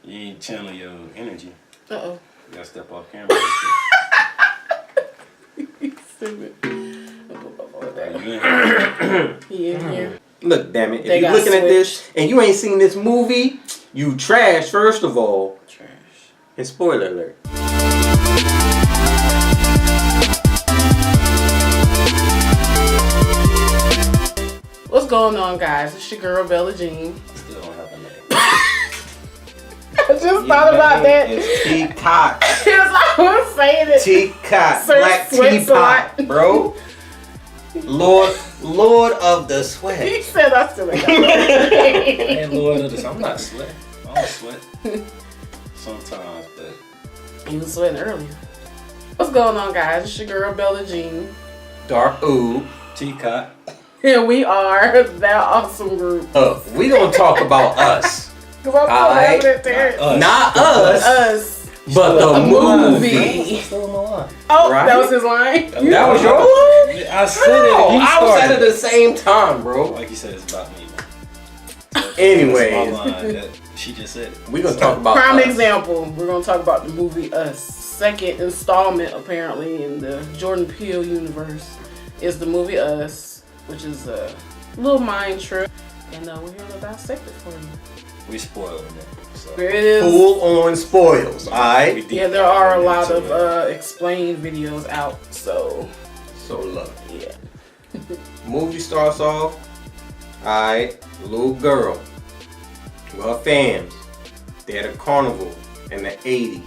You ain't channel your energy. Uh-oh. You gotta step off camera. Stupid. You in here? He in here. Look, damn it. They If you're got looking at this and you ain't seen this movie, you trash, first of all. Trash. And spoiler alert. What's going on, guys? It's your girl, Bella Jean. Still don't have a name. I just thought about that. It's Teapot. I was saying it. Teapot. Sir Black Sweat Teapot, Slut. bro. Lord of the He Sweat. said I still ain't got Hey, Lord of this. I'm not sweat. I don't sweat. Sometimes, but He was sweating earlier. What's going on, guys? It's your girl, Bella Jean. Dark Ooh. Teacot. And we are that awesome group. We gonna talk about us. Because I'm so Alright. laughing at Terrence. Not us, Us. but the A movie. movie. Still in the line. Oh, Right? that was his line? That was your line? I said it. No, You I was started. at it at the same time, bro. Like you said, it's about me, man. Anyways. That's my line that she just said. We gonna talk about Prime us. example. We're going to talk about the movie Us. Second installment, apparently, in the Jordan Peele universe is the movie Us, which is a little mind trip. And we're here to dissect it for you. We spoiled it. So. There it is. Full on spoils, alright? Yeah, there are a lot of explained videos out, so So look, yeah. movie starts off, alright, little girl with her fams. They at a carnival in the 80s.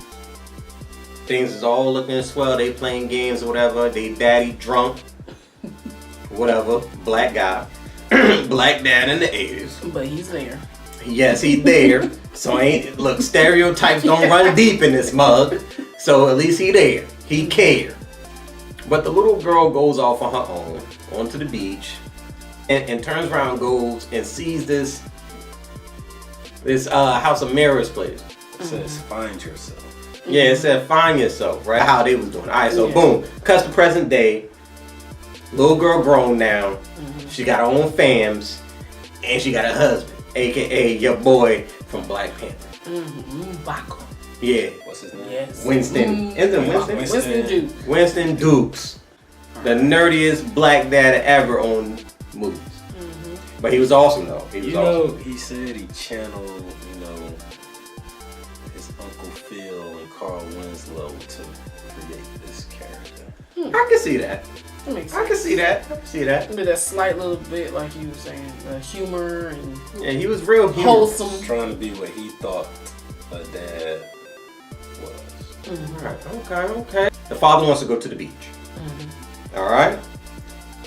Things is all looking swell, they playing games or whatever, they daddy drunk, whatever, black guy, black dad in the 80s. But he's there. Yes, he's there. So look, stereotypes don't run deep in this mug. So at least he there. He care. But the little girl goes off on her own onto the beach and turns around, goes and sees this House of Mirrors place. It says find yourself. Yeah, it said find yourself, right? How they was doing. Alright, so Yeah. boom. Cuts the present day. Little girl grown now. She got her own fams. And she got a husband. AKA your boy from Black Panther. Baco. Yeah. What's his name? Yes. Winston. Isn't it Winston? Winston Duke. Winston Dukes. The nerdiest black dad ever on movies. But he was awesome though. He was You awesome. know, he said he channeled, his Uncle Phil and Carl Winslow to create this character. I can see that. That makes I sense. can see that. I can see that. But that slight little bit, like you were saying, the humor and Yeah, he was real humorous. wholesome. Trying to be what he thought a dad was. Alright, okay. The father wants to go to the beach. Alright?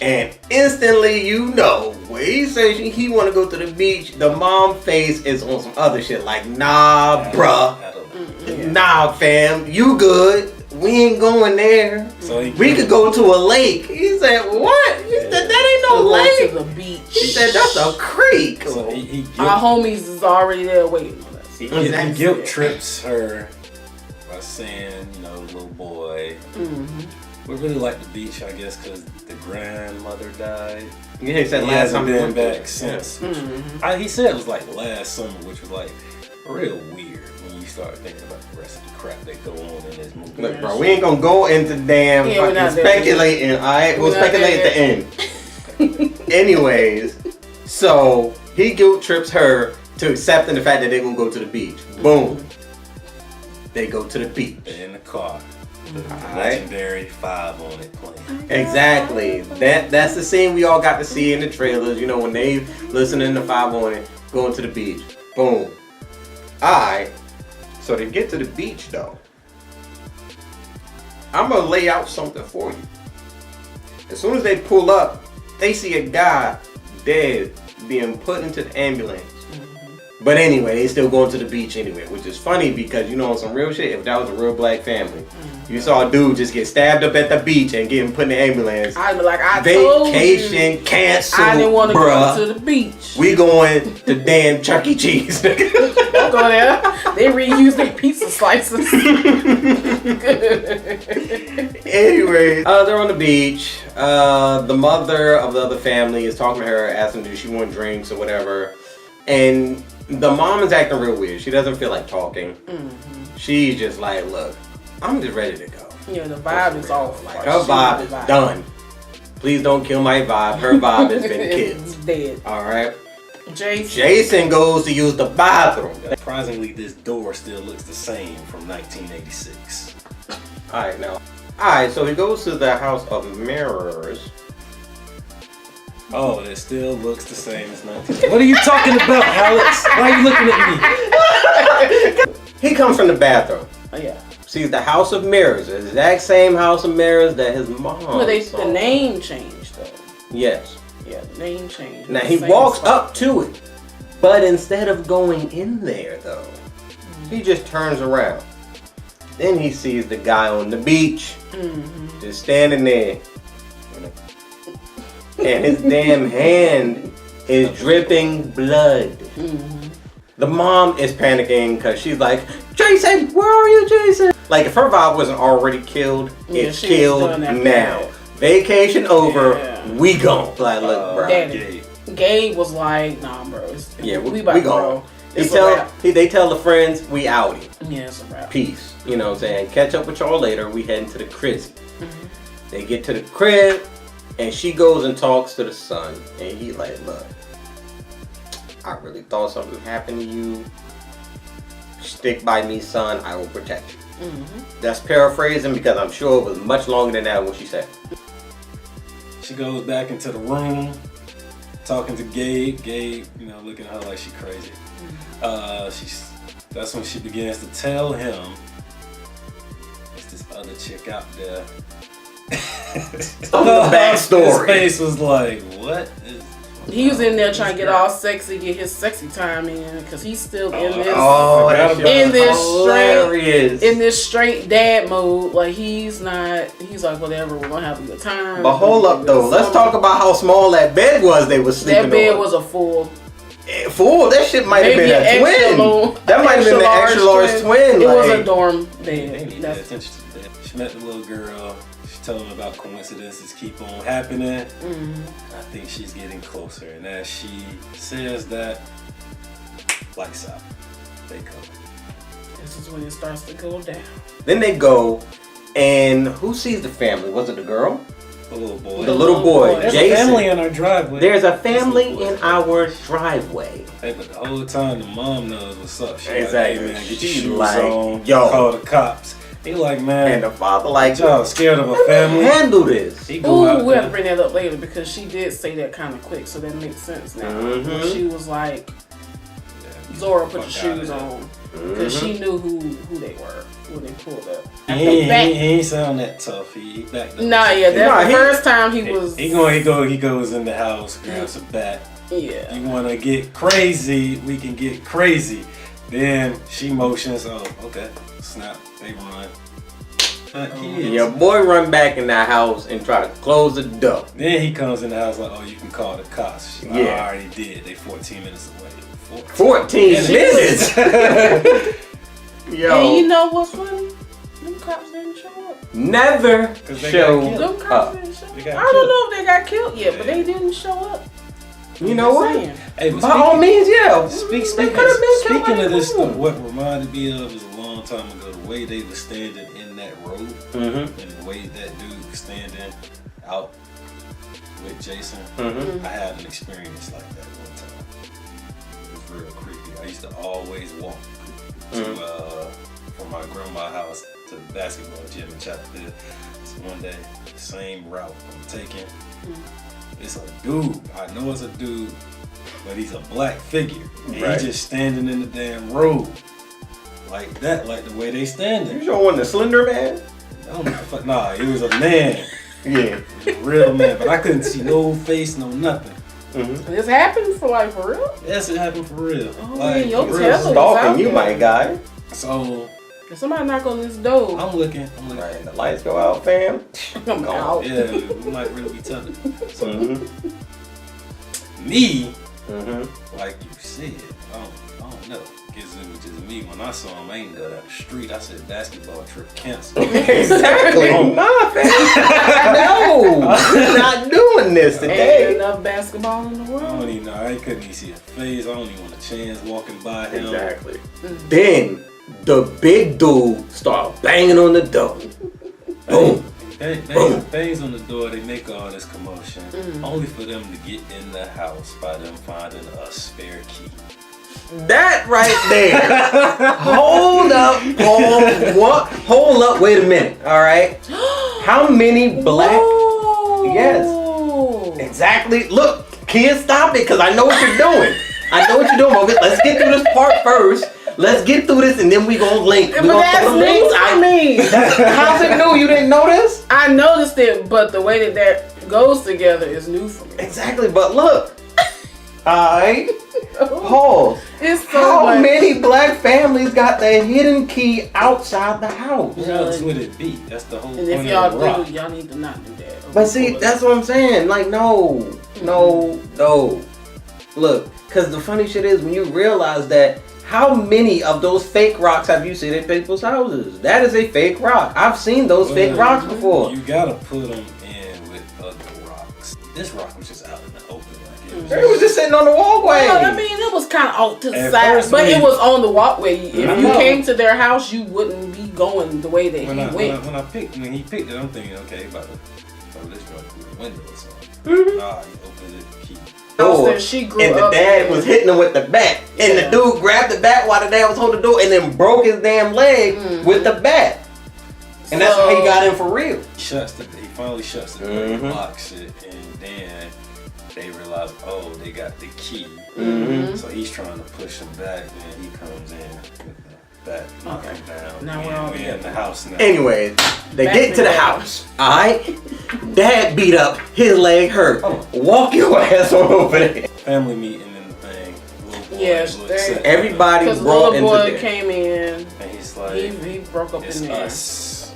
And instantly you know, when he says he want to go to the beach, the mom face is on some other shit. Like, nah, bruh. Nah, fam. You good. We ain't going there. So We could go to a lake. He said, what? He said, that ain't no To lake. go to the beach. He said, that's a creek. So he Our homies is already there waiting on us. He Exactly. guilt trips her by saying, little boy. We really like the beach, I guess, because the grandmother died. Yeah, he said He last hasn't time been we back went. since. Yeah. He said it was like last summer, which was like real weird when you start thinking about the rest of the crap that go on in this movie. Look, bro, we ain't gonna go into damn Yeah, we're not fucking there. speculating, alright? We'll We're not speculate at the end. Anyways, so he guilt trips her to accepting the fact that they're gonna go to the beach. Boom. They go to the beach. They're in the car. The Alright. legendary 5 on it playing. Exactly. That's the scene we all got to see in the trailers, when they listening to 5 on it, going to the beach. Boom. Alright. So to get to the beach though, I'm gonna lay out something for you. As soon as they pull up, they see a guy dead being put into the ambulance. But anyway, they still going to the beach anyway, which is funny because on some real shit, if that was a real black family, you saw a dude just get stabbed up at the beach and getting put in the ambulance. I'd be like, I told you. Vacation canceled, I didn't want to bruh. go to the beach. We going to damn Chuck E. Cheese. Don't go there. They reuse their pizza slices. Anyway, they're on the beach. The mother of the other family is talking to her, asking if she want drinks or whatever. And The mom is acting real weird. She doesn't feel like talking. She's just like, look, I'm just ready to go. Yeah, the vibe is off. Like, her vibe is done. Please don't kill my vibe. Her vibe has been It's killed. dead. All right. Jason goes to use the bathroom. Surprisingly, this door still looks the same from 1986. Alright, now. Alright, so he goes to the House of Mirrors. Oh, it still looks the same as 19. What are you talking about, Alex? Why are you looking at me? He comes from the bathroom. Oh, yeah. Sees the House of Mirrors, the exact same House of Mirrors that his mom Well, saw. the name changed, though. Yes. Yeah, the name changed. Now he walks up to it, but instead of going in there though, he just turns around. Then he sees the guy on the beach, just standing there, and his damn hand is dripping blood. The mom is panicking because she's like, Jason, where are you, Jason? Like if her vibe wasn't already killed, it's killed now. Vacation over, we gone. Like, look, bro. Gabe was like, nah, bro. We about to gone. go. They tell the friends, we outie. Yeah, it's a wrap. Peace. You know what I'm saying? Catch up with y'all later. We heading to the crib. They get to the crib, and she goes and talks to the son. And he like, look, I really thought something happened to you. Stick by me, son. I will protect you. That's paraphrasing because I'm sure it was much longer than that what she said. She goes back into the room, talking to Gabe. Gabe, you know, looking at her like she crazy. That's when she begins to tell him, "There's this other chick out there." Backstory. His face was like, "What?" He was in there trying to get all sexy, get his sexy time in, because he's still in this. Hilarious. In this straight dad mode, like he's like, whatever, we're gonna have a good time. But hold up though, let's talk about how small that bed was they was sleeping on. That bed was a full. Full? That shit might have been a twin. That might have been the extra large twin. It like, was a dorm bed. They need to pay attention to that. She met the little girl. She told him about coincidences keep on happening. I think she's getting closer. And as she says that, lights out. They come. This is when it starts to go down. Then they go, and who sees the family? Was it the girl? The little boy. The little boy. There's Jason. a family in our driveway. There's a family in our driveway. Hey, but the whole time the mom knows what's up. She Exactly. like, hey man, get your She's shoes like, on. yo. Call the cops. He like, man, And the father like, y'all scared of a family? handle this. He go out Ooh, we have to there. bring that up later because she did say that kind of quick, so that makes sense now. When she was like, Zora, put your shoes on. Because she knew who they were when they pulled up. He ain't sound that tough. He backed up. Nah, yeah, that's the first time he was. He goes in the house, grabs a bat. Yeah. You wanna get crazy, we can get crazy. Then she motions, oh, okay, snap, they run. Your boy run back in that house and try to close the door. Then he comes in the house like, oh, you can call the cops. She's like, Yeah. I already did. They 14 minutes away. 14 minutes? Yo. And you know what's funny? Them cops didn't show up. Never show Them cops up. didn't show up. They I got don't know if they got killed yet, but they didn't show up. You know what? Saying. Hey, but By all means, yeah. speaking could've been killed by of the this, moon. what reminded me of is a long time ago, the way they were standing in that road and the way that dude was standing out with Jason. I had an experience like that one time. It was real creepy. I used to always walk from my grandma's house to the basketball gym in Chapel. So one day, same route I'm taking. It's a dude. I know it's a dude, but he's a black figure. And Right. he's just standing in the damn road. Like that, like the way they standing. You showing the Slender Man? I don't know if nah, he was a man. Yeah. He was a real man, but I couldn't see no face, no nothing. This happened for real? Yes, it happened for real. Oh, like, man, your for real. Tesla was out Stalking you, there. my guy. So If somebody knock on this door, I'm looking. Right, the lights go out, fam. I'm out. Yeah, we might really be telling. So me, like you said, I don't know. Guess it was just me. When I saw him, I ain't go down the street. I said basketball trip canceled. Exactly. Nah, fam. No, no, we're not doing this Ain't today. enough basketball in the I world. don't even know. I couldn't even see his face. I don't even want a chance walking by him. Exactly. Then the big dude start banging on the door. Boom. Bangs on the door, they make all this commotion, only for them to get in the house by them finding a spare key. That right there. Hold up, wait a minute. All right. How many black? Whoa. Yes. Exactly. Look, kids, stop it, because I know what you're doing. Okay, let's get through this part first. Let's get through this, and then we gonna link. But that's new to me. How's it new? You didn't know this? I noticed it, but the way that goes together is new for me. Exactly, but look. Alright. Pause. It's so How much. many black families got their hidden key outside the house? That's what it be. That's the whole And point if of y'all the rock. do, y'all need to not do that. But see, that's what I'm saying. Like, no. Look, because the funny shit is when you realize that how many of those fake rocks have you seen at people's houses? That is a fake rock. I've seen those fake rocks before. You gotta put them in with other rocks. This rock was just out in the open. Like It was just sitting on the walkway. Well, I mean, it was kind of off to the At side, first but when it was on the walkway. If I you know. came to their house, you wouldn't be going the way that when he went. when he picked it, I'm thinking, okay, about to throw this joint through the window or something. Nah, he opened it, he Door, Since she grew and the up dad in- was hitting him with the bat, and Yeah. the dude grabbed the bat while the dad was holding the door, and then broke his damn leg with the bat. And that's how he got in for real. he finally shuts the door, Mhm. locks it, and then they realize, oh, they got the key. Mm-hmm. So he's trying to push him back, and he comes in with the bat, knock him down. Now and we're all in together. the house now. Anyways, they Back get to the together. house. Alright? Dad beat up, his leg hurt. Walk your ass on over there. Family meeting and the thing. Little boy, Yes, little they- set. Everybody Because brought little into boy there. came in, And he's like, he broke up it's in there. us.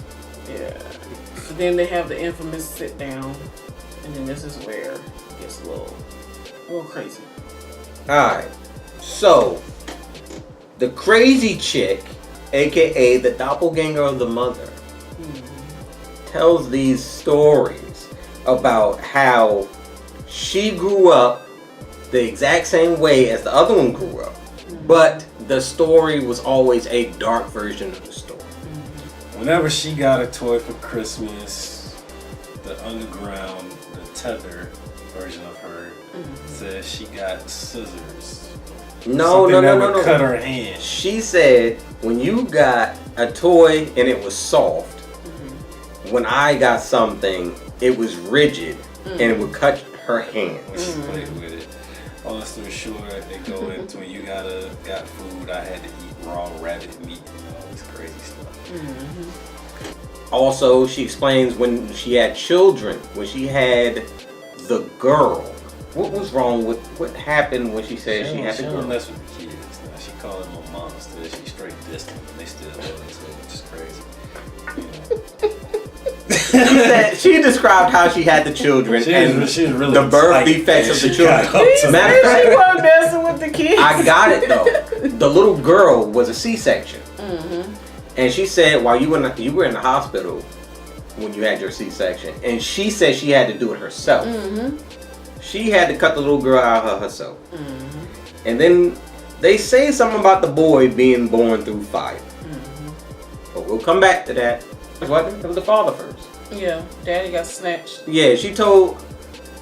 Yeah. So then they have the infamous sit down, and then this is where it gets a little crazy. Alright. So, the crazy chick, aka the doppelganger of the mother, tells these stories about how she grew up the exact same way as the other one grew up. But the story was always a dark version of the story. Whenever she got a toy for Christmas, the underground, the tether version of her says she got scissors. No. Something that would cut her hand. She said when you got a toy and it was soft, when I got something, it was rigid and it would cut her hand. When she played with it. Long story short, they go into when you got food, I had to eat raw rabbit meat and all this crazy stuff. Also, she explains when she had children, when she had the girl. What was wrong with what happened when she said she had the She girl? don't mess with the kids. Now, she called them a monster. She straight dissed them, and they still love it, so it's just crazy. She described how she had the children and She was really the birth tight, defects and of the she children. got up to Matter me. of fact, She wasn't messing with the kids. I got it though. The little girl was a C-section, and she said while you were in the hospital when you had your C-section, and she said she had to do it herself. She had to cut the little girl out herself, and then they say something about the boy being born through fire. But we'll come back to that. What? It was the father first. Yeah, daddy got snatched. Yeah, she told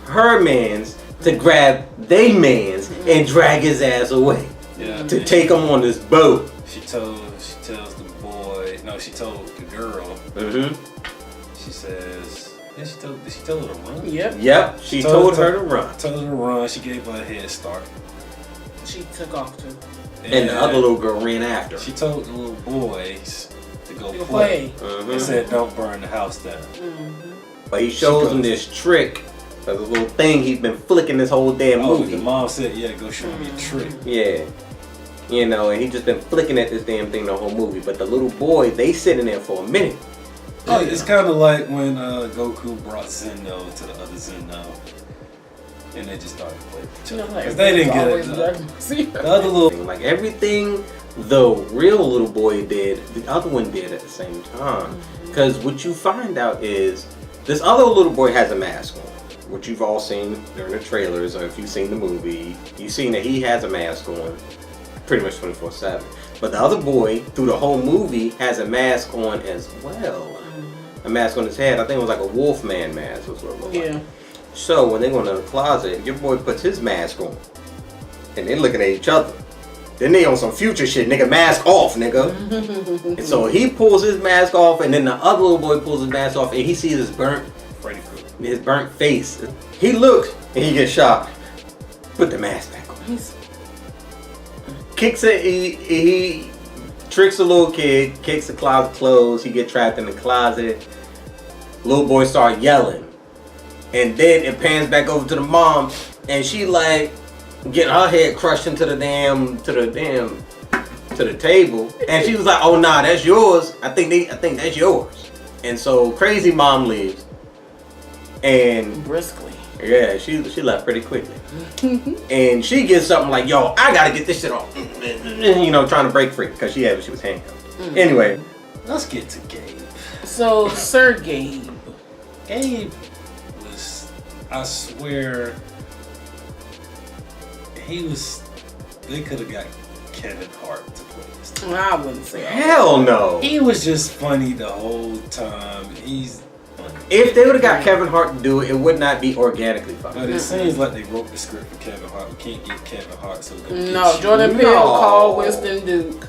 her mans to grab they mans and drag his ass away Yeah, to and take him on this boat. She tells the boy. No, she told the girl. She says. Did she tell her to run? Yep. She told her to run. Told her to run. She gave her a head start. She took off too. And the other little girl ran after. She told the little boys to go You play. play. They said, "Don't burn the house down." But he shows them this trick, a little thing he's been flicking this whole damn Oh, movie. the mom said, "Yeah, go show me a trick." Yeah. You know, and he just been flicking at this damn thing the whole movie. But the little boy, they sitting there for a minute. Oh, it's kind of like when Goku brought Zeno to the other Zeno, and they just started playing with each You know, other like, because they didn't get always it. like- The other little Like everything the real little boy did, the other one did at the same time. Because what you find out is This other little boy has a mask on, which you've all seen during the trailers, or if you've seen the movie, you've seen that he has a mask on pretty much 24/7. But the other boy, through the whole movie, has a mask on as well. A mask on his head. I think it was like a Wolfman mask was what it looked like. So when they go into the closet, your boy puts his mask on. And they're looking at each other. Then they on some future shit, nigga, mask off, nigga. And so he pulls his mask off, and then the other little boy pulls his mask off, and he sees his burnt face. He looks, and he gets shot. Put the mask back on. Kicks it, he tricks the little kid, kicks the closet closed, he get trapped in the closet. Little boy start yelling. And then it pans back over to the mom, and she like, getting her head crushed into the table, and she was like, "Oh nah, that's yours. I think that's yours." And so crazy mom leaves, and briskly. Yeah, she left pretty quickly, and she gets something like, "Yo, I gotta get this shit off," you know, trying to break free because she was handcuffed. Anyway, let's get to Gabe. So Sir Gabe was, I swear. They could have got Kevin Hart to play this time. I wouldn't say hell no. He was just funny the whole time. He's funny. If they would have got Kevin Hart to do it, it would not be organically funny. But it seems like they wrote the script for Kevin Hart. We can't get Kevin Hart, so no. Jordan Peele called Winston Duke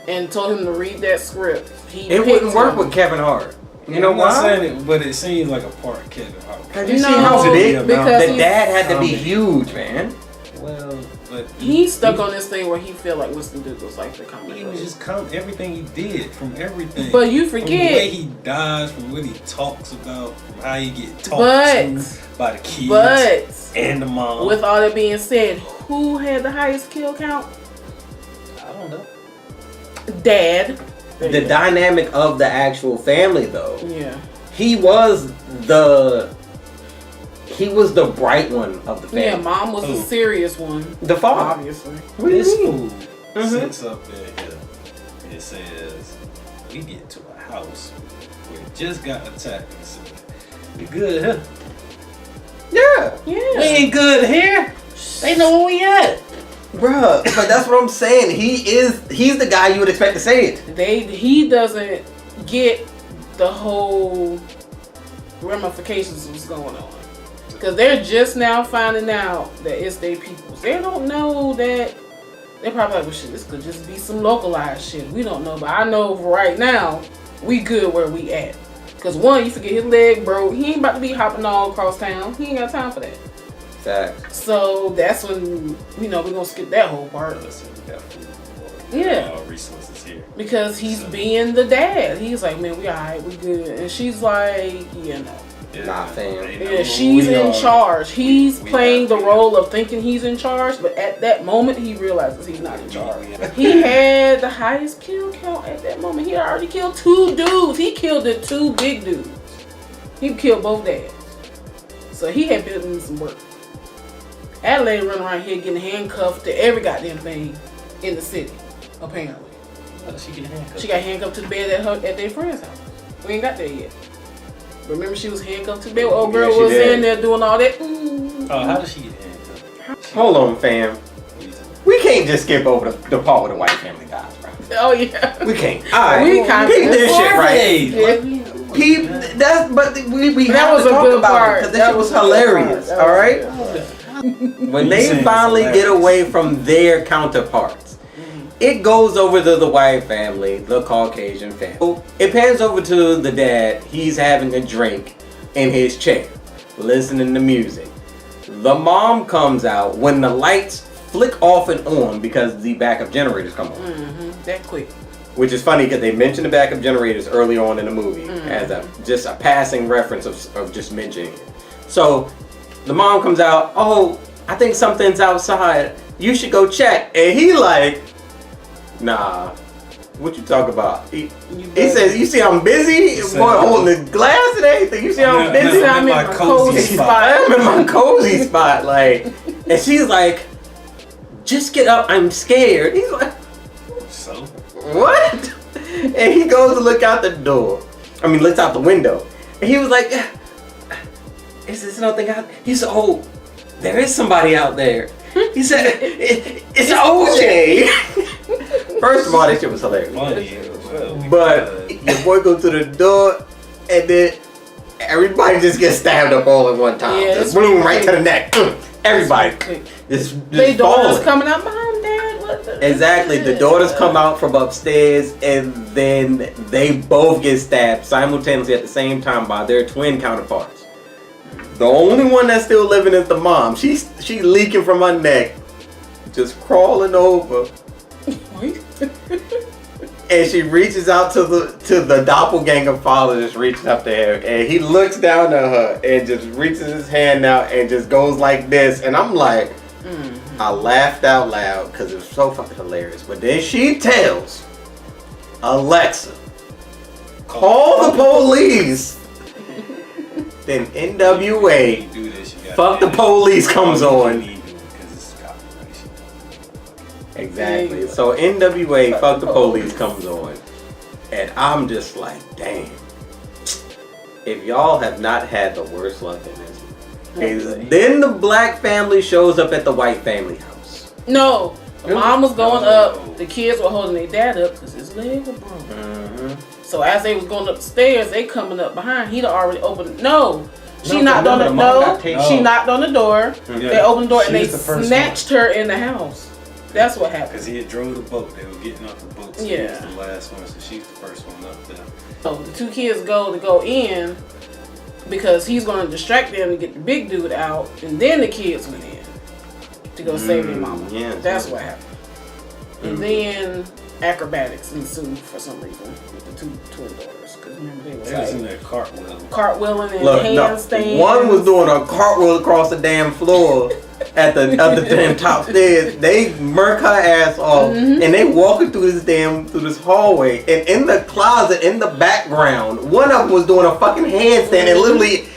and told him to read that script. It wouldn't work with Kevin Hart. You know why? I'm not saying it, but it seems like a part Kevin Hart. Have you seen how big? The dad had to be huge, man. Well, but he's stuck on this thing where he feel like Winston Duke was like the comedy. He was just everything he did, from everything. But you forget from the way he dies, from what he talks about, from how he get talked to by the kids and the mom. With all that being said, who had the highest kill count? I don't know. Dad. The dynamic of the actual family, though. Yeah. He was the bright one of the family. Yeah, mom was the serious one. The father. Obviously. What do you mean? Fool sits up there and it says, we get to a house where it just got attacked and said, we good here? Yeah. Yeah. We ain't good here. They know where we at. Bruh, but that's what I'm saying. He's the guy you would expect to say it. He doesn't get the whole ramifications of what's going on. Because they're just now finding out that it's their peoples. They don't know that. They're probably like, well, shit, this could just be some localized shit. We don't know. But I know right now, we good where we at. Because one, you forget his leg broke. He ain't about to be hopping all across town. He ain't got time for that. Facts. So that's when, we're going to skip that whole part. Yeah. Resources here. Because he's being the dad. He's like, man, we alright, we good. And she's like, yeah, no. Nah, fam. Yeah, she's in charge. He's playing the role of thinking he's in charge, but at that moment, he realizes he's not in charge. He had the highest kill count at that moment. He already killed 2 dudes. He killed the 2 big dudes. He killed both dads. So he had built in some work. Adelaide running around here getting handcuffed to every goddamn thing in the city, apparently. She got handcuffed to the bed at their friend's house. We ain't got there yet. Remember, she was handcuffed to the bed. Old girl was in there doing all that. Oh, how did she get handcuffed? Hold on, fam. We can't just skip over the part where the white family dies, bro. Oh yeah. We can't. All right. We kind of peep this shit, right? Yeah. Peep. That's. But we That have was to a talk good about part. it because this shit was hilarious. All right. When they finally get away from their counterparts, it goes over to the white family, the Caucasian family. So it pans over to the dad. He's having a drink in his chair, listening to music. The mom comes out when the lights flick off and on because the backup generators come on. That quick. Which is funny because they mentioned the backup generators early on in the movie as just a passing reference of just mentioning it. So the mom comes out, oh, I think something's outside. You should go check. And he like, nah, what you talk about? He says, you see I'm busy? Boy, holding the glass and everything. You see I'm busy? I'm in my cozy spot. I'm in my cozy spot. Like, and she's like, just get up, I'm scared. He's like, so? What? And he goes to look out the door. Looks out the window. And he was like, is this nothing out? He said, oh, there is somebody out there. He said, it's OJ. First of all, that shit was hilarious. Funny, But your boy go to the door, and then everybody just gets stabbed up all at one time. Yeah, Just boom, right to the neck. Everybody. They daughter's coming out, Mom, Dad, what the? Exactly. The daughters come out from upstairs, and then they both get stabbed simultaneously at the same time by their twin counterparts. The only one that's still living is the mom. She's leaking from her neck, just crawling over. And she reaches out to the doppelganger father, just reaches up to her, and he looks down at her and just reaches his hand out and just goes like this. And I'm like, I laughed out loud because it was so fucking hilarious. But then she tells Alexa, call the police. Then NWA, fuck the police comes on. Exactly. So NWA, fuck the police comes on. And I'm just like, damn. If y'all have not had the worst luck in this, then the black family shows up at the white family house. No. The mom was going up. The kids were holding their dad up because his leg was broken. So as they was going up the stairs, they coming up behind. He'd already opened. She knocked on the door. She knocked on the door. They opened the door and they snatched her in the house. That's what happened. Because he had drove the boat. They were getting off the boat. So he was the last one, so she's the first one up there. So the two kids go in because he's going to distract them to get the big dude out, and then the kids went in to go save their mama. Yeah, that's what happened. And then acrobatics ensued for some reason with the two twin daughters. Because remember they was in there cartwheeling and handstands. One was doing a cartwheel across the damn floor. At the damn top stairs, they murk her ass off, and they walking through this hallway, and in the closet in the background, one of them was doing a fucking handstand and literally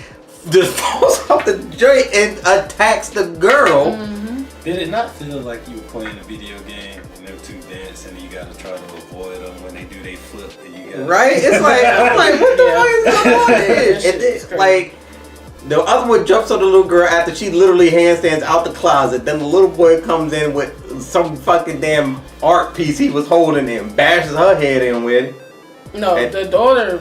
just falls off the joint and attacks the girl. Did it not feel like you were playing a video game and them two dancing and you gotta try to avoid them when they do they flip and you got right? It's like I'm like, what the fuck is going on here? And it's like. The other one jumps on the little girl after she literally handstands out the closet. Then the little boy comes in with some fucking damn art piece he was holding and bashes her head in with it. No, and the daughter.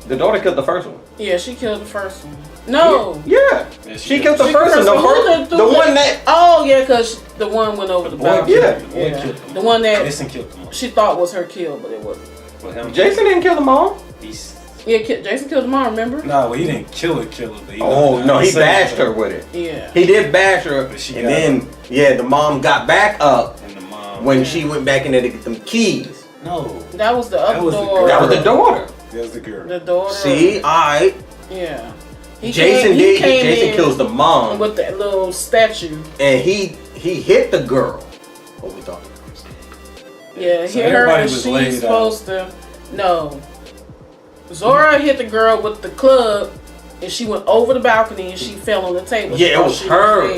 The daughter killed the first one. Yeah, she killed the first one. No. Yeah. She killed the first one. The one that. Oh yeah, because the one went over the balcony. Yeah. The one that Jason killed the mom. She thought was her kill, but it wasn't. Well, Jason didn't kill the mom. Yeah, Jason killed the mom, remember? No, well, he didn't kill her, but he bashed her with it. Yeah. He did bash her, and then, the mom got back up and the mom, when she went back in there to get them keys. No. That was the other daughter. That was the daughter. That was the girl. The daughter. See, alright. Yeah. Jason kills the mom. With that little statue. And he hit the girl. What we thought. Yeah, he hit her and she's supposed to. No. Zora hit the girl with the club, and she went over the balcony and she fell on the table. Yeah, it was her.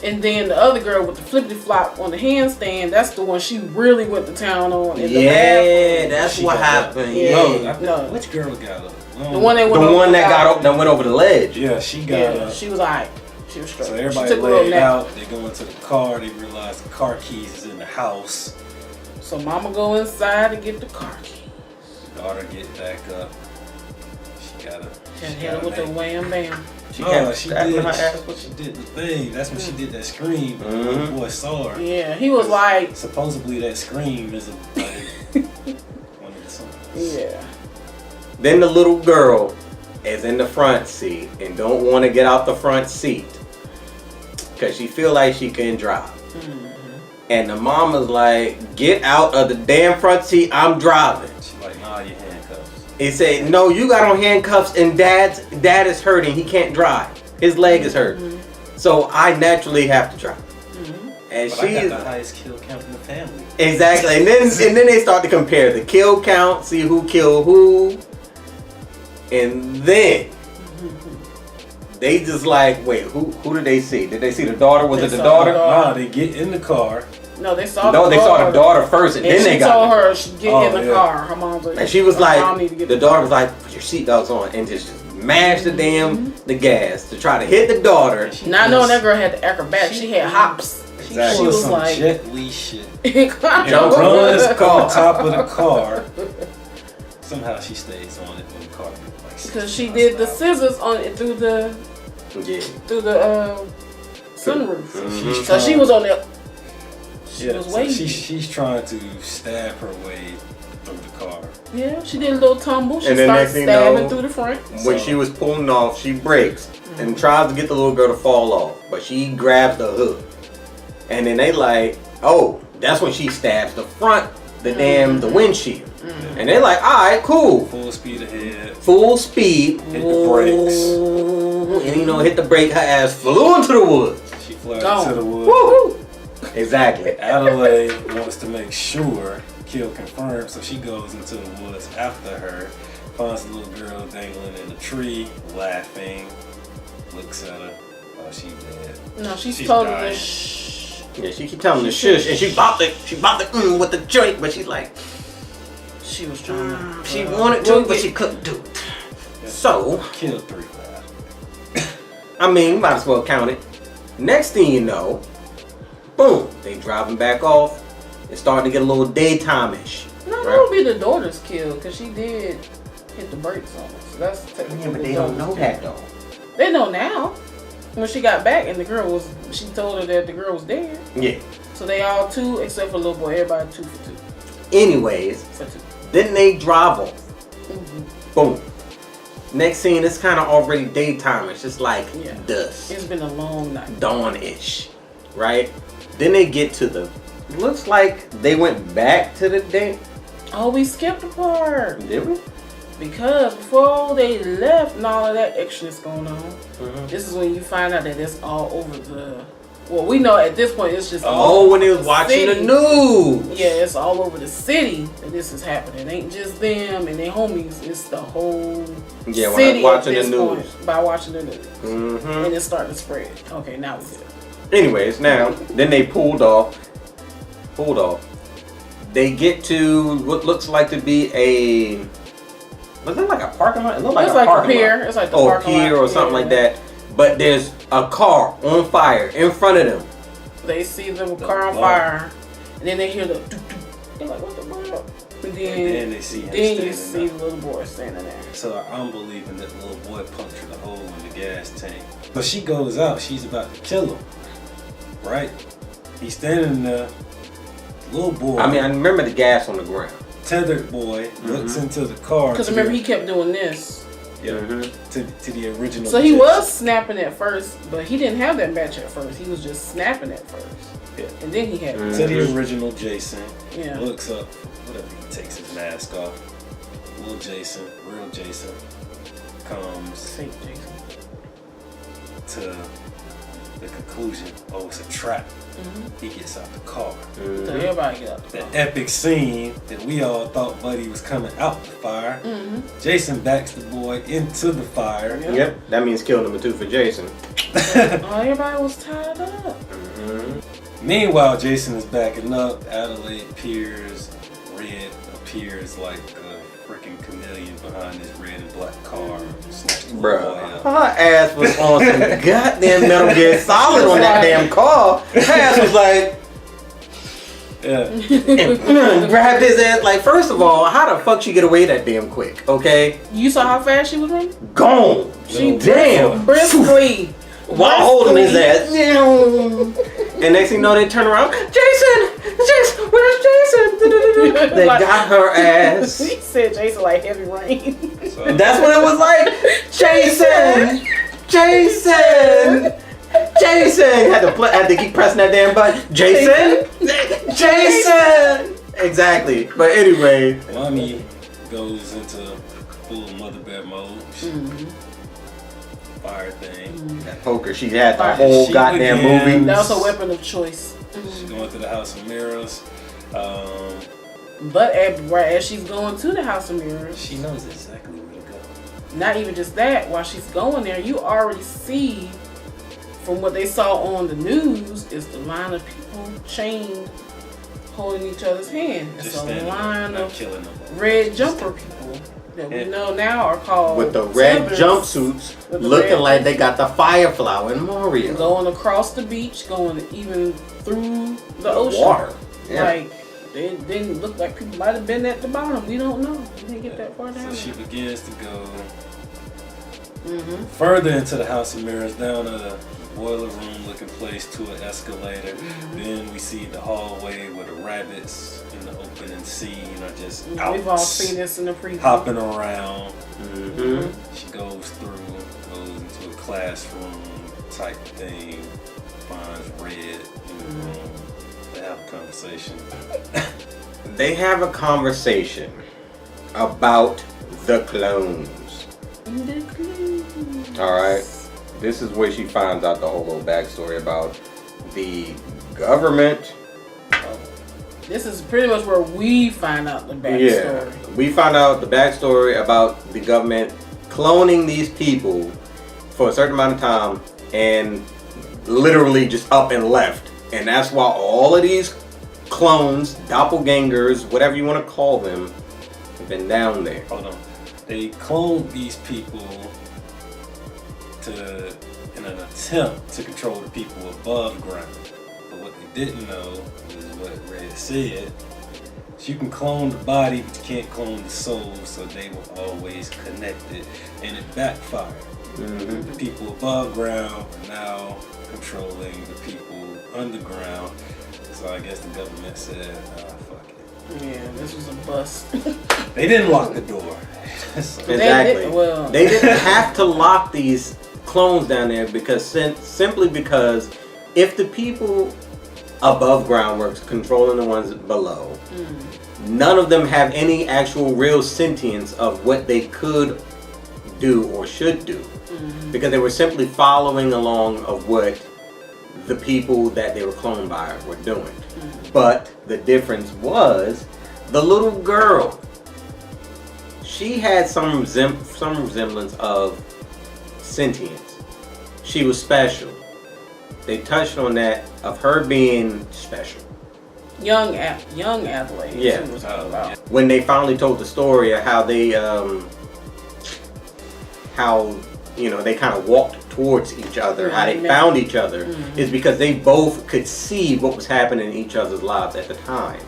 And then the other girl with the flippity flop on the handstand, that's the one she really went to town on. In the bathroom. That's what happened. Yeah. No, which girl got up? The one that went over the ledge. Yeah, she got up. She was alright. She was straight. So everybody laid out. They go into the car. They realize the car keys is in the house. So mama go inside to get the car keys. Daughter get back up. She gotta hit her with the wham bam. She did the thing. That's when she did that scream. The boy saw her. Yeah, he was like. Supposedly that scream is one of the songs. Yeah. Then the little girl is in the front seat and don't want to get out the front seat because she feel like she can drive. And the mama's like, get out of the damn front seat, I'm driving. She's like, nah, you're handcuffs. He said, no, you got on handcuffs and dad is hurting. He can't drive. His leg is hurt. So I naturally have to drive. And but I got the highest kill count in the family. Exactly. And then they start to compare the kill count, see who killed who. And then they just like, wait, who did they see? Did they see the daughter? Was it the daughter? No, they get in the car. No, they saw the daughter. They saw the daughter first, and then they got. She told her she get in the car. Her mom's like, and she was like, the daughter was like, put your seatbelts on, and just mash the gas to try to hit the daughter. Not knowing that girl had the acrobatics, she had hops. Exactly. She was some like Jet Li shit. Jump Runs on the car. on top of the car. Somehow she stays on it when the car like because she did the scissors on it through the sunroof. So she was on there. She was waiting. She's trying to stab her way through the car. Yeah, she did a little tumble. She And then started next thing you stabbing know, through the front. When she was pulling off, she breaks and tries to get the little girl to fall off, but she grabs the hook. And then they like, oh, that's when she stabs the front, the windshield. And they're like, all right, cool. Full speed ahead. Full speed. Hit the brakes. And hit the brake, her ass flew into the woods. She flew into the woods. Woo-hoo. Exactly. Adelaide wants to make sure kill confirmed, so she goes into the woods after her, finds the little girl dangling in a tree, laughing, looks at her. Oh, she's dead. No, she's told her dying. to shh. Yeah, she keep telling the shush, and she bought the with the joint, but she's like, She was trying to. she wanted to, but she couldn't do it. So, Killed 3 flies. I mean, might as well count it. Next thing you know, boom, they driving back off. It's starting to get a little daytime-ish. No, that would be the daughter's kill because she did hit the brakes on it. So that's technically Yeah, but the they don't know daughter's that kill. though. They know now. When she got back and she told her that the girl was dead. Yeah. So they all 2 except for the little boy. Everybody 2 for 2. Anyways, For 2. then they drive off. Boom. Next scene, it's kind of already daytime. It's just like dusk. It's been a long night. Dawn-ish, right? Then they get to the, looks like they went back to the day. Oh, we skipped a part. Did we? Because before they left and all of that extras going on, this is when you find out that it's all over the. Well, we know at this point it's just. Oh, when they was watching the news. Yeah, it's all over the city that this is happening. It ain't just them and their homies. It's the whole city watching at this the news. point by watching the news. And it's starting to spread. Okay, now we get it. Anyways, now, then they pulled off. They get to what looks like to be a. Was it like a parking lot? It looked like It's a like parking a pier. lot. It's like the Oh, a parking lot. pier or something like that. But there's a car on fire in front of them. They see the car on fire, and then they hear the. They're like, what the fuck? And then they see him Then you standing see up. the little boy standing there. So I'm believing that the little boy punctured a hole in the gas tank. So she goes out, she's about to kill him. Right? He's standing there. Little boy. I mean, I remember the gas on the ground. Tethered boy looks into the car. Because remember, he kept doing this. Yeah, to the original. So he Jason. was snapping at first, but he didn't have that match at first. He was just snapping at first. Yeah. And then he had To the original Jason. Yeah. Looks up, whatever, he takes his mask off. Little Jason, real Jason, comes Saint Jason. to the conclusion, oh, it's a trap. He gets out the car. So everybody get out the The car. epic scene that we all thought Buddy was coming out the fire. Jason backs the boy into the fire. Yep, that means kill number 2 for Jason. Oh, everybody was tied up. Meanwhile, Jason is backing up. Adelaide appears, red appears like a freaking chameleon behind this red and black car. Snatched the boy Bruh, up. her ass was on some goddamn Metal Gear Solid on that damn car. Her ass was like, Yeah. and grabbed his ass. Like, first of all, how the fuck she get away that damn quick? Okay, You saw how fast she was running? gone. She Damn. briskly. While holding his ass. And next thing you know, they turn around. Jason, where's Jason? They Like- got her ass. He said Jason like heavy rain. So, That's what it was like. Jason. Had to keep pressing that damn button. Jason. Exactly. But anyway, Mommy goes into full mother bear mode. Fire thing. that poker, she had the Fire. whole She goddamn began- movie. That was a weapon of choice. She's going to the House of Mirrors. But right as she's going to the House of Mirrors, She knows exactly where to go. not even just that, while she's going there, you already see from what they saw on the news is the line of people chained holding each other's hand. It's Just a standing there, line not of killing nobody. red jumper people that we know now are called with the red Sevens, jumpsuits, with the looking red like they got the fire flower in Mario. going across the beach, going even through the ocean. Water. Yeah. Like, they didn't look like people might have been at the bottom. We don't know. We didn't get that far So down. she begins to go Mm-hmm. further into the House of Mirrors, down a boiler room looking place to an escalator. Mm-hmm. Then we see the hallway where the rabbits in the opening scene are just out, We've all seen this in the preview. hopping around. Mm-hmm. She goes goes into a classroom type thing, finds Red in the room. They have a conversation. They have a conversation about the clones. Alright. This is where she finds out the whole little backstory about the government. This is pretty much where we find out the backstory. Yeah. We find out the backstory about the government cloning these people for a certain amount of time and literally just up and left. And that's why all of these clones, doppelgangers, whatever you want to call them, have been down there. Hold on. They cloned these people in an attempt to control the people above ground. But what they didn't know is what Red said. You can clone the body, but you can't clone the soul, so they were always connected. And it backfired. Mm-hmm. The people above ground are now controlling the people underground. So I guess the government said, fuck it. Yeah, this was a bust. They didn't lock the door. Exactly. They didn't have to lock these clones down there because simply because if the people above ground were controlling the ones below, none of them have any actual real sentience of what they could do or should do, because they were simply following along of what the people that they were cloned by were doing. But the difference was the little girl. She had some resemblance of sentience. She was special. They touched on that of her being special. Young Adelaide. Yeah. She was talking about. When they finally told the story of how they, they kind of walked towards each other, how they found each other, is because they both could see what was happening in each other's lives at the time.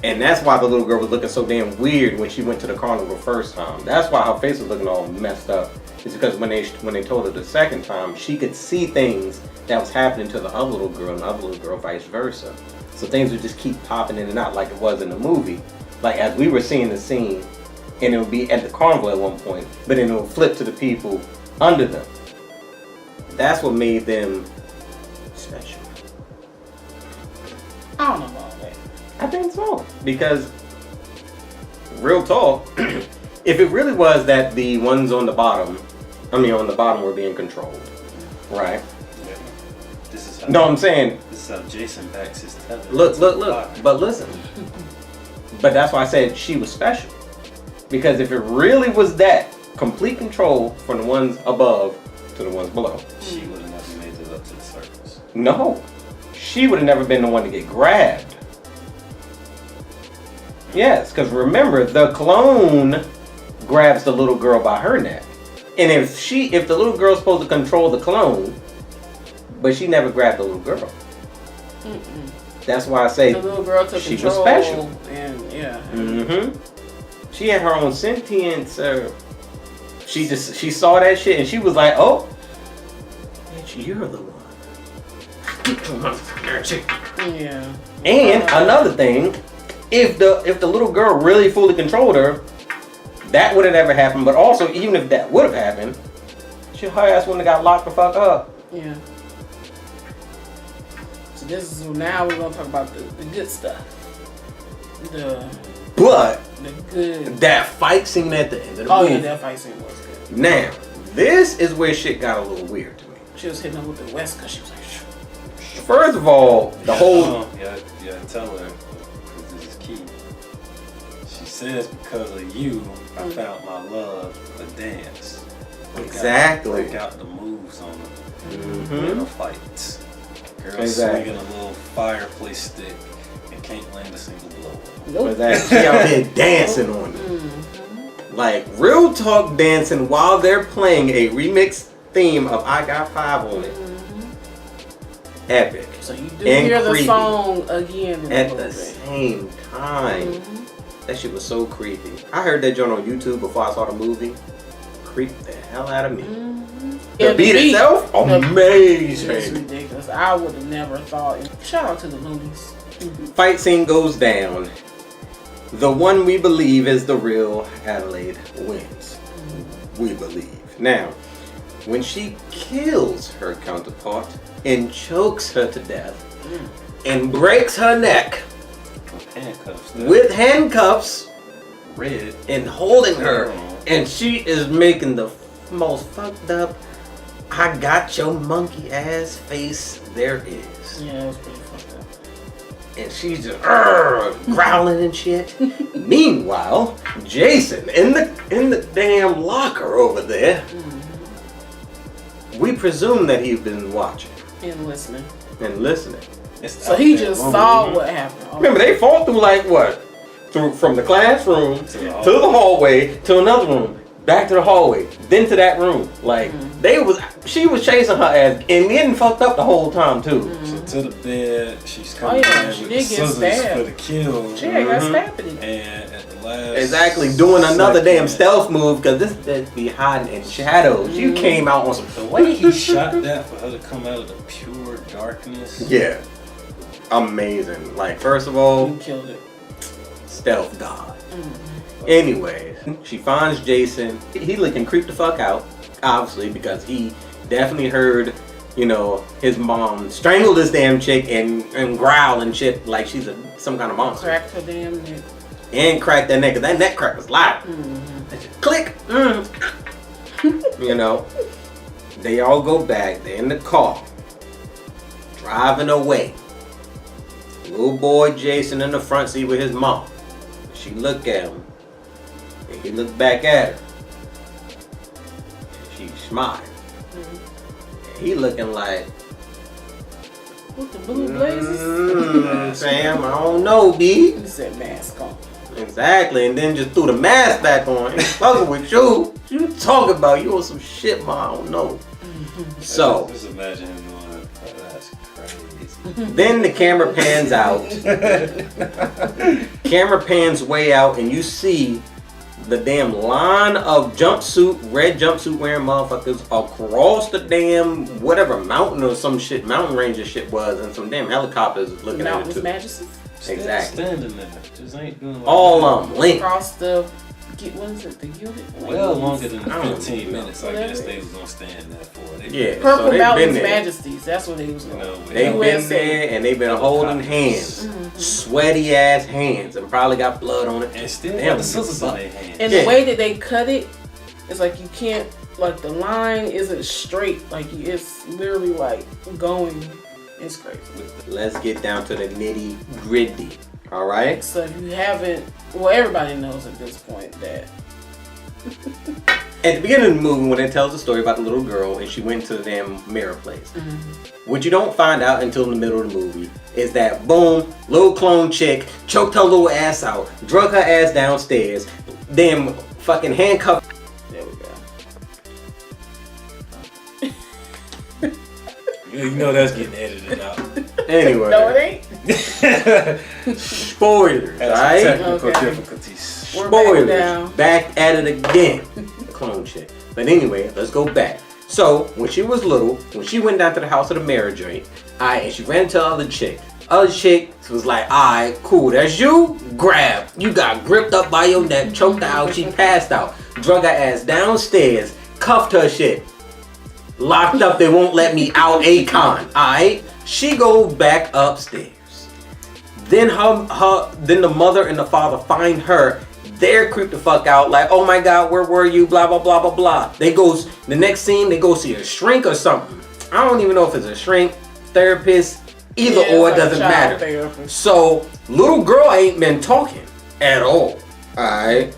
And that's why the little girl was looking so damn weird when she went to the carnival the first time. That's why her face was looking all messed up. It's because when they told her the second time, she could see things that was happening to the other little girl and the other little girl vice versa. So things would just keep popping in and out like it was in the movie. Like as we were seeing the scene, and it would be at the carnival at one point, but then it would flip to the people under them. That's what made them special. I don't know about that. I think so. Because, real talk, if it really was that the ones on the bottom were being controlled, right? Yeah. This is how, No, I'm saying, this is how Jason backs his tether. look, but listen. But that's why I said she was special. Because if it really was that, complete control from the ones above to the ones below. She would have never made it up to the surface. No. She would have never been the one to get grabbed. Yes, because remember, the clone grabs the little girl by her neck. And if the little girl's supposed to control the clone, but she never grabbed the little girl. That's why I say The little girl took she control. was special. And yeah. Mm-hmm. She had her own sentience. She saw that shit and she was like, "Oh, bitch, you're the one." Yeah. And another thing, if the little girl really fully controlled her, that would have never happened. But also, even if that would have happened, her ass wouldn't have got locked the fuck up. Yeah. So this is now we're gonna talk about the good stuff. But The good. that fight scene at the end of the Oh movie. yeah, that fight scene was good. Now, this is where shit got a little weird to me. She was hitting him with the West because she was like, shh. First of all, the whole Yeah, tell her, because this is key. She says, because of you, I found my love for dance. Exactly. Break out the moves on her. Mhm. In a fight. Girl Exactly. swinging a little fireplace stick and can't land a single blow. But that she out here dancing on it. Like real talk dancing while they're playing a remix theme of I Got Five on it. Epic. So you do And hear the creepy. song again in At the the movie. same time. That shit was so creepy. I heard that joint on YouTube before I saw the movie. Creeped the hell out of me. Yeah, The beat itself, It's amazing. ridiculous. I would have never thought. Shout out to the Loonies. Fight scene goes down. The one we believe is the real Adelaide wins. We believe. Now, when she kills her counterpart and chokes her to death and breaks her neck Handcuffs. with handcuffs Red. and holding her, and she is making the most fucked up I got your monkey ass face there is. Yeah, it was pretty fucked up. And she's just growling and shit. Meanwhile, Jason in the damn locker over there. We presume that he's been watching And listening. and listening. So he just saw what happened. Remember, they fought through like what? Through from the classroom to the hallway to another room, back to the hallway, then to that room. Like she was chasing her ass and getting fucked up the whole time too. So to the bed, she's coming yeah, in she with did the get scissors stabbed. for the kill. She got stabbed in it. And at the last Exactly, doing another damn second, stealth move because this bitch be hiding in shadows. You came out on some. The way he shot that for her to come out of the pure darkness. Yeah, amazing. Like first of all, You killed it. stealth god. Anyways, she finds Jason. He looking creeped the fuck out, obviously, because he definitely heard, you know, his mom strangled this damn chick and growl and shit like she's some kind of monster. Cracked her damn neck. And cracked that neck, 'cause that neck crack was loud. Click! You know, they all go back. They're in the car, driving away. Little boy Jason in the front seat with his mom. She looked at him, and he looked back at her. She smiled. And he looking like, With the blue blazes. Sam, I don't know, B. He said mask on. Exactly, and then just threw the mask back on. Ain't fucking with you. You talking about you on some shit, ma? I don't know. So Just imagine him going, oh, that's crazy. then the camera pans out. Camera pans way out, and you see the damn line of red jumpsuit wearing motherfuckers across the damn whatever mountain or some shit, mountain ranger shit was, and some damn helicopters looking at it Mountain's too. Majesty. Exactly. Standing there, just ain't doing like All of them linked. Across the, what is it, the unit? well longer than I don't 15 know. minutes. I guess they was gonna stand there for. Yeah. Purple so they've Mountain's been there. Majesties. That's what they was You going. know, They've been USA. there and they've been holding hands, sweaty ass hands, and probably got blood on it. and still Damn, got the scissors in their hands. And Yeah. the way that they cut it, it's like you can't, like the line isn't straight. Like it's literally like going. It's crazy. Let's get down to the nitty gritty. All right. So if you haven't, well, everybody knows at this point that. At the beginning of the movie, when it tells the story about the little girl and she went to the damn mirror place, what you don't find out until in the middle of the movie is that boom, little clone chick choked her little ass out, drug her ass downstairs, damn fucking handcuffed. There we go. You know that's getting edited out. Anyway, No, it ain't. spoilers, Had some alright? technical Okay. difficulties. We're back Spoilers. down. Back at it again. The clone chick. But anyway, let's go back. So, when she was little, when she went down to the house of the mirror joint, and she ran to the other chick. Other chick was like, alright, cool, that's you? Grab. You got gripped up by your neck, choked her out, she passed out. Drug her ass downstairs, cuffed her shit. Locked up, they won't let me out, Akon. Alright? She goes back upstairs. Then then the mother and the father find her. They're creeped the fuck out, like, oh my god, where were you? Blah blah blah blah blah. The next scene, they go see a shrink or something. I don't even know if it's a shrink, therapist, either Yeah, or, it it's like doesn't child matter. therapist. So, little girl ain't been talking at all. Alright.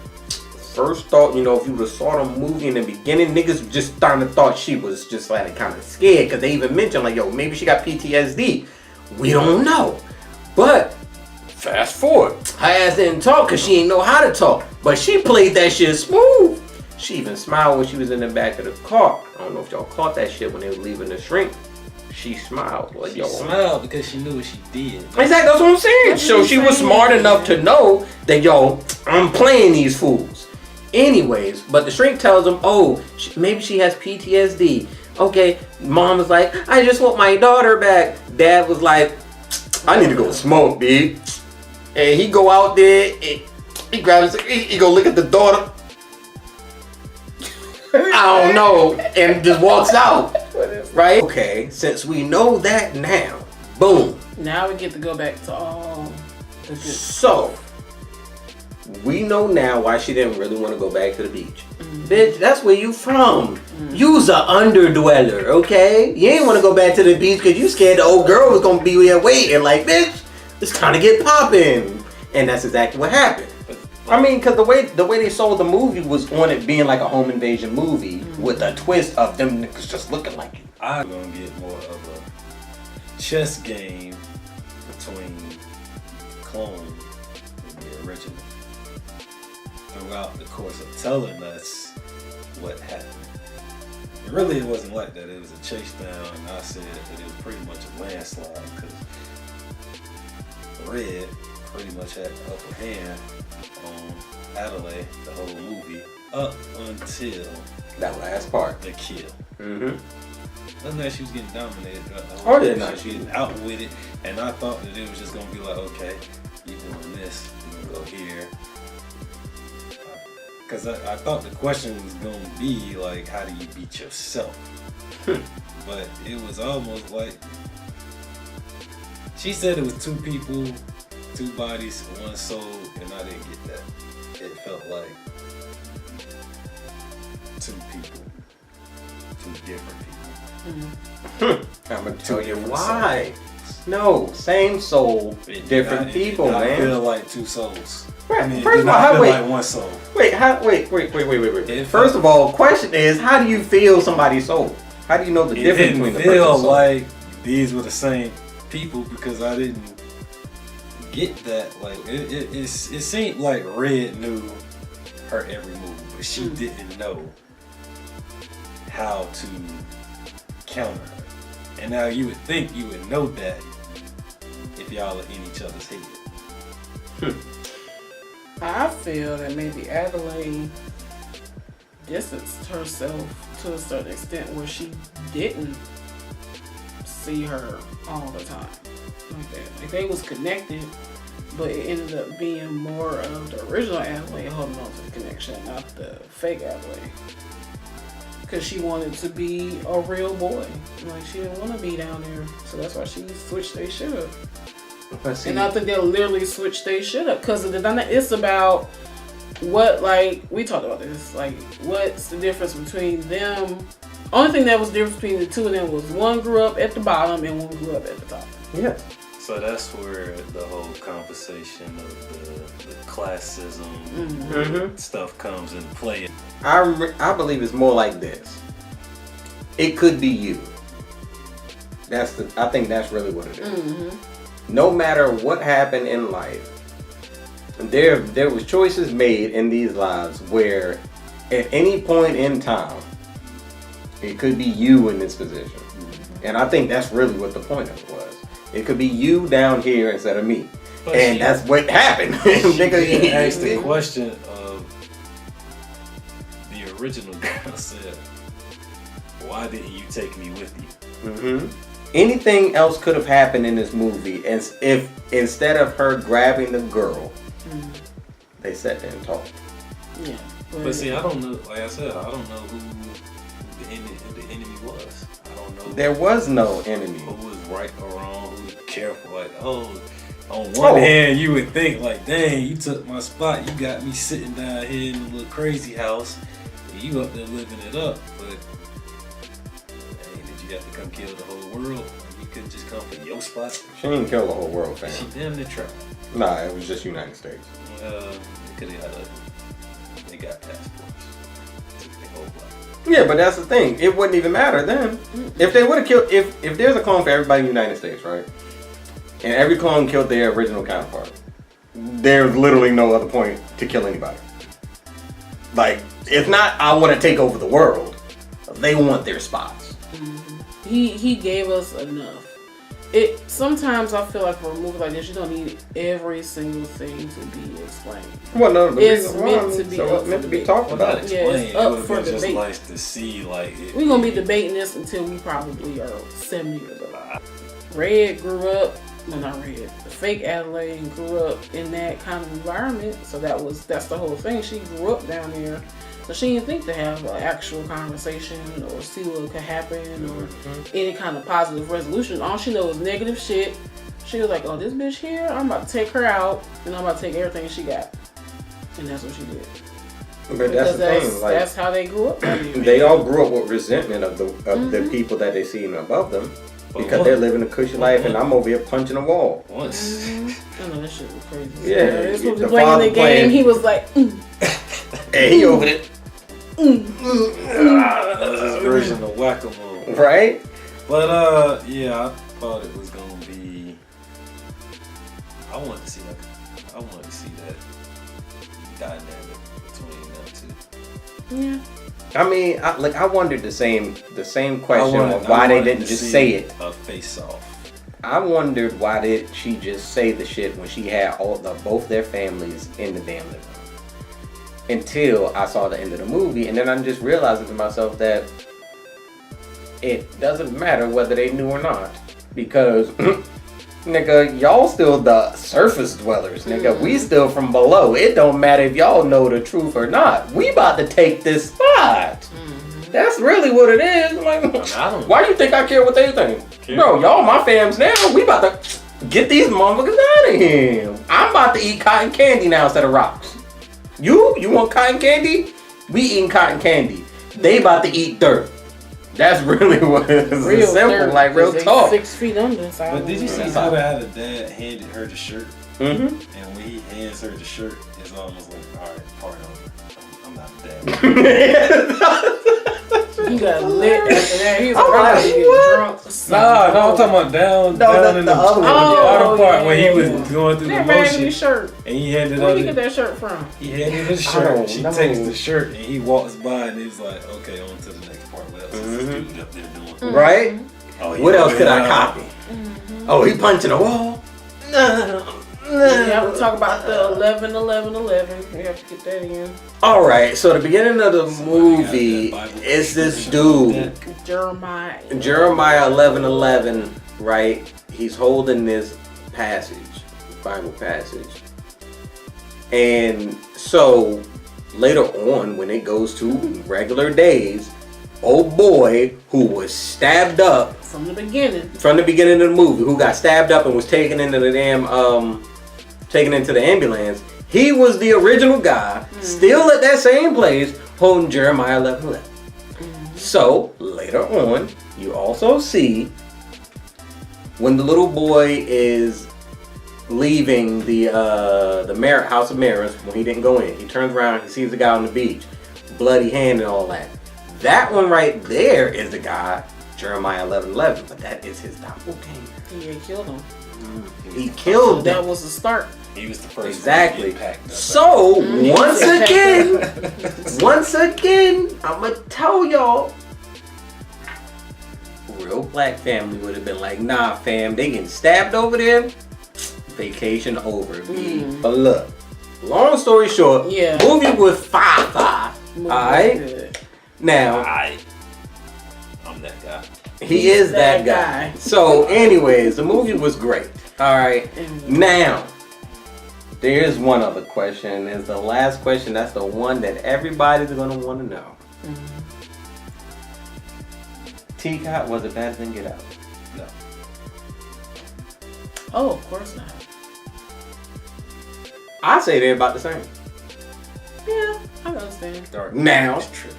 First thought, you know, if you would have saw the movie in the beginning, niggas just kind of thought she was just like kind of scared, because they even mentioned like, yo, maybe she got PTSD. We don't know. But Fast forward. Her ass didn't talk because she didn't know how to talk. But she played that shit smooth. She even smiled when she was in the back of the car. I don't know if y'all caught that shit when they were leaving the shrink. She smiled. Like, She smiled because she knew what she did. Exactly, that's what I'm saying. So she was smart enough to know that, yo, I'm playing these fools. Anyways, but the shrink tells him, oh, maybe she has PTSD. Okay, mom was like, I just want my daughter back. Dad was like, I need to go smoke, dude. And he go out there and he grabs, he go look at the daughter. I don't know, and just walks out. Right? Okay, since we know that now, boom. Now we get to go back to all the good. So, we know now why she didn't really want to go back to the beach. Bitch, that's where you from. You's a underdweller, okay? You ain't want to go back to the beach because you scared the old girl was going to be there waiting. Like, bitch, it's time to get popping. And that's exactly what happened. I mean, because the way they sold the movie was on it being like a home invasion movie with a twist of them niggas just looking like you. I'm gonna get more of a chess game between clone and the original throughout the course of telling us what happened. And really, it wasn't like that. It was a chase down, and I said that it was pretty much a landslide because Red pretty much had the upper hand on Adelaide the whole movie up until That last part. the kill. Mm-hmm. Wasn't that she was getting dominated throughout the Oh, whole yeah, movie? no. She was out with it, and I thought that it was just gonna be like, okay, you doing this, you gonna go here. Because I thought the question was gonna be like, how do you beat yourself? But it was almost like she said it was two people, two bodies, one soul, and I didn't get that. It felt like two people, two different people. I'm gonna tell you why. No, same soul, different people, I man. feel like two souls. Right, I mean, first it of did all, not feel wait. like one soul. Wait. First of all, question is, how do you feel somebody's soul? How do you know the It difference didn't between the feel person's soul? like these were the same people because I didn't get that. Like it seemed like Red knew her every move, but she didn't know how to counter her. And now you would think you would know that if y'all are in each other's head. I feel that maybe Adelaide distanced herself to a certain extent where she didn't see her all the time like that. Like they was connected, but it ended up being more of the original Adelaide holding on to the connection, not the fake Adelaide. Because she wanted to be a real boy. Like she didn't want to be down there, so that's why she switched their shit up. And I think they'll literally switch their shit up because it's about what, like, we talked about this, like, what's the difference between them. Only thing that was different between the two of them was one grew up at the bottom and one grew up at the top. Yeah. So that's where the whole conversation of the classism stuff comes into play. I believe it's more like this. It could be you. I think that's really what it is. No matter what happened in life, there was choices made in these lives where at any point in time, it could be you in this position. And I think that's really what the point of it was. It could be you down here instead of me. But And that's what happened. Nigga, asked the question of the original girl said, why didn't you take me with you? Anything else could have happened in this movie, and if instead of her grabbing the girl, they sat there and talked. Yeah. But see, I don't know, like I said, I don't know who the enemy was. I don't know. There was no enemy. Who was right or wrong, who was careful. Like, on one hand, you would think, like, dang, you took my spot. You got me sitting down here in the little crazy house. And you up there living it up. But, hey, did you have to come kill the whole world? Like, you couldn't just come for your spot? She didn't kill the whole world, fam. She damn near tried. Nah, it was just United States. They could have had they got passports. Took their whole life. Yeah, but that's the thing. It wouldn't even matter then. If they would have killed, if there's a clone for everybody in the United States, right? And every clone killed their original counterpart. there's literally no other point to kill anybody. Like, it's not, I want to take over the world. They want their spots. Mm-hmm. He gave us enough. Sometimes I feel like for a movie like this, you don't need every single thing to be explained. Well, no, the It's reason meant why, to be so up it's meant to for be debate. talked Well, about. not Yeah, it's explain. up It would for have been just debate. nice to see, like, We're gonna be debating this until we probably are 70 years old. Red grew up, well not Red, the fake Adelaide grew up in that kind of environment, so that's the whole thing. She grew up down there, so she didn't think to have an actual conversation or see what could happen or any kind of positive resolution. All she knows is negative shit. She was like, oh, this bitch here, I'm about to take her out and I'm about to take everything she got. And that's what she did. But that's the thing, like, that's how they grew up. they all grew up with resentment of the people that they see above them. Because they're living a cushy life and I'm over here punching a wall. Once. I know that shit was crazy. Yeah, this was the playing father the game. playing- He was like, And he over there. That's his version of whack-a-mole. Right? But yeah, I thought it was gonna be. I wanted to see that dynamic between them two. yeah. I mean, I wondered the same question I of why they wanted didn't to just see say it. A face-off. I wondered why did she just say the shit when she had both their families in the damn living room. Until I saw the end of the movie, and then I'm just realizing to myself that it doesn't matter whether they knew or not, because nigga, y'all still the surface dwellers, nigga. We still from below. It don't matter if y'all know the truth or not. We about to take this spot. That's really what it is. Like, why do you think I care what they think? Bro, y'all my fams now. We about to get these motherfuckers out of here. I'm about to eat cotton candy now instead of rocks. You want cotton candy? We eating cotton candy. They about to eat dirt. That's really what it is. Real Simple, dirt, like real 'cause they talk. 6 feet under. So But did you see how the dad handed her the shirt? Mm-hmm. And when he hands her the shirt, it's almost like, all right, part over. I'm not the dad. He got lit after that. He was I'm about like, to get what? drunk. No, I'm talking about down the in the other one. bottom part Oh, when he was yeah. going through the That raggedy motion. shirt. And he handed Where her you get that shirt from? He handed her the I shirt. don't She know. takes the shirt and he walks by and he's like, okay, on to the next part. What else is this dude up there doing? Right? Oh, What else could I copy? copy? Oh, he punching a wall? Yeah, we talk about the 11-11-11. We have to get that in. Alright, so the beginning of the movie got that Bible is this verse dude, like Jeremiah. Jeremiah 11:11, right? He's holding this passage, Bible passage. And so later on, when it goes to regular days, old boy who was stabbed up From the beginning. from the beginning of the movie, who got stabbed up and was taken into the taken into the ambulance, he was the original guy, still at that same place, holding Jeremiah 11:11. So later on, you also see when the little boy is leaving the House of Mirrors, when he didn't go in, he turns around, he sees the guy on the beach, bloody hand and all that. That one right there is the guy, Jeremiah 11:11, but that is his doppelganger. He killed him. He So killed that them. was the start. He was the first Exactly. one to get packed up. So once again, I'ma tell y'all, real black family would have been like, nah, fam, they getting stabbed over there. Vacation over, B. But look, long story short, Yeah. movie was fire. Movie Alright? was good. Now, I'm that guy. he is that that guy. guy. So, anyways, the movie was great. Alright. Now, there's one other question. Is the last question. That's the one that everybody's gonna want to know. Teacup, was it better than Get Out? No. Oh, of course not. I say they're about the same. Yeah, I understand. Dark. Now, He's tripping.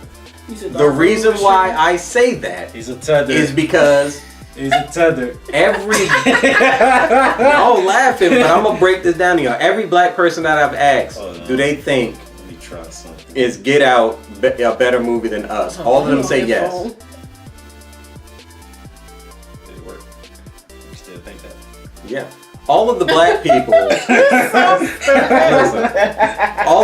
You said the reason why I say that He's a tether. is because He's a tether. every y'all laughing, but I'm gonna break this down to y'all. Every black person that I've asked, do they think Let me try something. is Get Out a better movie than Us? All of them say yes. Did it work? You still think that? Yeah. all of the black people, all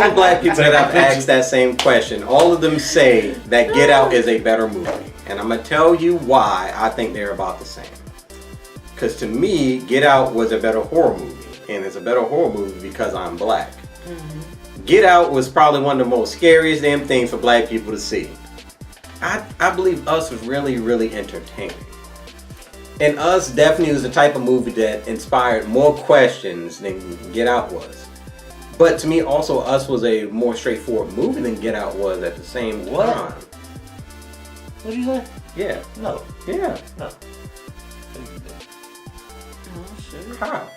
the black people that I've asked that same question, all of them say that Get Out is a better movie. And I'm going to tell you why I think they're about the same. Because to me, Get Out was a better horror movie. And it's a better horror movie because I'm black. Mm-hmm. Get Out was probably one of the most scariest damn things for black people to see. I believe Us was really, really entertaining. And Us definitely was the type of movie that inspired more questions than Get Out was. But to me, also, Us was a more straightforward movie than Get Out was at the same time. What did you say? Yeah. No. Yeah. No. Oh, shit. How?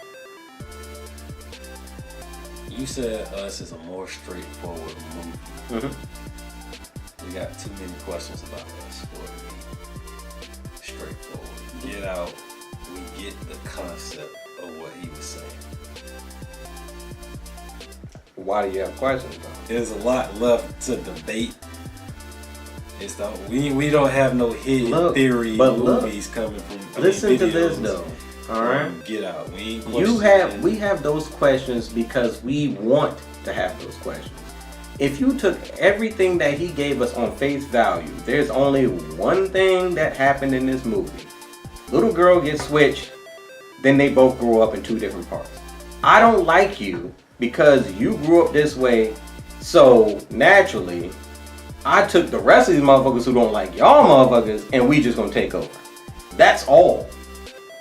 You said Us is a more straightforward movie. Mm-hmm. We got too many questions about Us for it to be straightforward. Get Out, we get the concept of what he was saying. Why do you have questions about it? There's a lot left to debate. It's the, we don't have no hidden theory movies coming from. Listen to this though. All right. Get Out. We have those questions because we want to have those questions. If you took everything that he gave us on face value, there's only one thing that happened in this movie. Little girl gets switched, then they both grow up in two different parts. I don't like you because you grew up this way, so naturally, I took the rest of these motherfuckers who don't like y'all motherfuckers and we just gonna take over. That's all.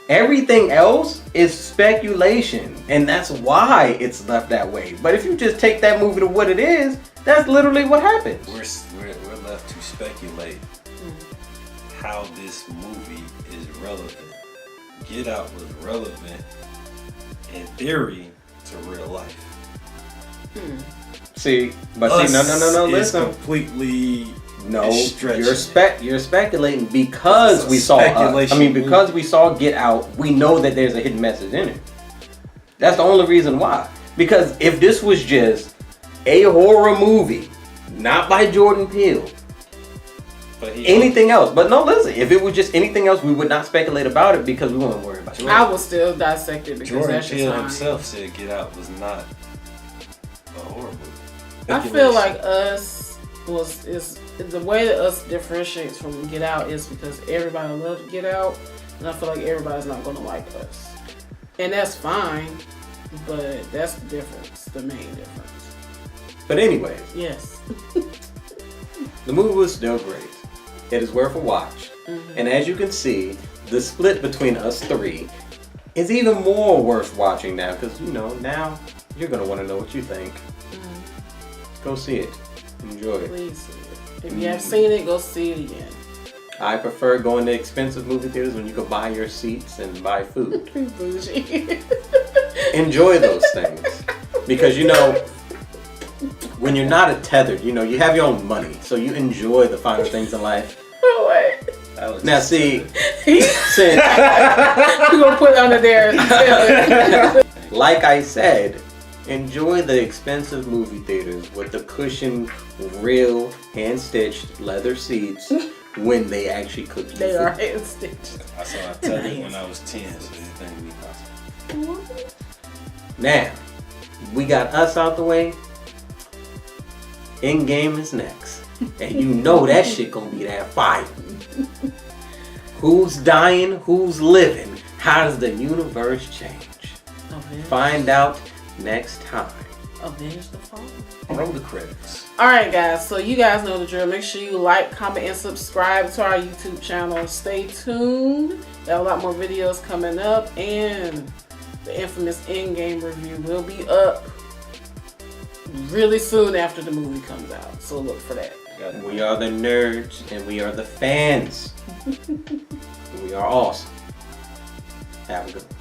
Everything else is speculation, and that's why it's left that way. But if you just take that movie to what it is, that's literally what happens. We're left to speculate how this movie is relevant. Get Out was relevant in theory to real life. See, but see, no, listen. Completely. No, you're speculating because we saw. Because we saw Get Out, we know that there's a hidden message in it. That's the only reason why. Because if this was just a horror movie, not by Jordan Peele, anything else. But no, listen. If it was just anything else, we would not speculate about it because we wouldn't worry about it. I will still dissect it because Jordan Peele himself said Get Out was not a horror movie. I feel like Us is the way that Us differentiates from Get Out is because everybody loves Get Out, and I feel like everybody's not gonna like Us, and that's fine. But that's the difference, the main difference. But anyways, yes, the movie was still great. It is worth a watch, and as you can see, the split between us three is even more worth watching now because now you're gonna want to know what you think. Go see it. Enjoy it. Please see it. If you have seen it, go see it again. I prefer going to expensive movie theaters when you can buy your seats and buy food. Bougie. Enjoy those things. Because when you're not tethered, you have your own money. So you enjoy the finer things in life. What? Now see, since We're gonna put it under there. like I said, enjoy the expensive movie theaters with the cushioned, real, hand-stitched leather seats when they actually cook you. They are hand-stitched. I saw a tether when I was 10, so anything would be possible. Now, we got Us out the way. Endgame is next. And you know that shit gonna be that fire. Who's dying? Who's living? How does the universe change? Find out next time. Avenge the Fall. Roll the credits. Alright guys, so you guys know the drill. Make sure you like, comment, and subscribe to our YouTube channel. Stay tuned. We have a lot more videos coming up, and the infamous Endgame review will be up really soon after the movie comes out. So look for that. We are the nerds and we are the fans. We are awesome. Have a good one.